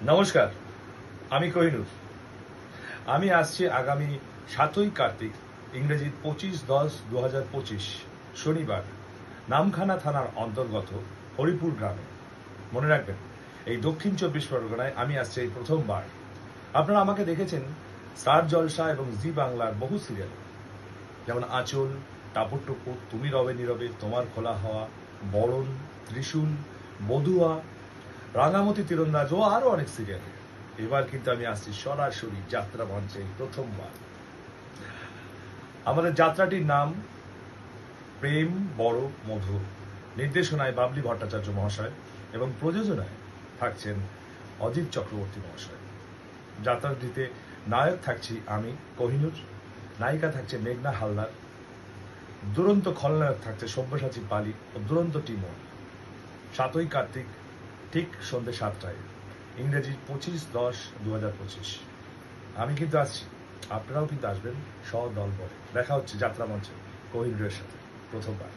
নমস্কার, আমি কোহিনুর। আমি আসছি আগামী 7ই কার্তিক, ইংরেজি 25/10/2025 শনিবার, নামখানা থানার অন্তর্গত হরিপুর গ্রামে। মনে রাখবেন, এই দক্ষিণ 24 পরগনায় আমি আসছি এই প্রথমবার। আপনারা আমাকে দেখেছেন স্টার জলসা এবং জি বাংলার বহু সিরিয়াল, যেমন আঁচল, টাপুর টুপুর, তুমি রবে নীরবে, তোমার খোলা হওয়া, বরণ, ত্রিশূল, বধুয়া, রাঙামতি তীরন্দাজ ও আরো অনেক সিরিয়ালে। এবার কিন্তু আমি আসছি সরাসরি যাত্রা মঞ্চে প্রথমবার। আমাদের যাত্রাটির নাম প্রেম বড় মধুর। নির্দেশনায় বাবলি ভট্টাচার্য মহাশয় এবং প্রযোজনায় থাকছেন অজিত চক্রবর্তী মহাশয়। যাত্রাটিতে নায়ক থাকছি আমি কোহিনুর, নায়িকা থাকছে মেঘনা হালদার, দুরন্ত খলনায়ক থাকছে সব্যসাচী পালি ও দুরন্ত টিমন। 7ই কার্তিক, ঠিক সন্ধ্যে 7টায়, ইংরেজি 25/10/2025। আমি কিন্তু আসছি, আপনারাও কিন্তু আসবেন সদল বলে। দেখা হচ্ছে যাত্রা মঞ্চে কোহিনুরের সাথে প্রথমবার।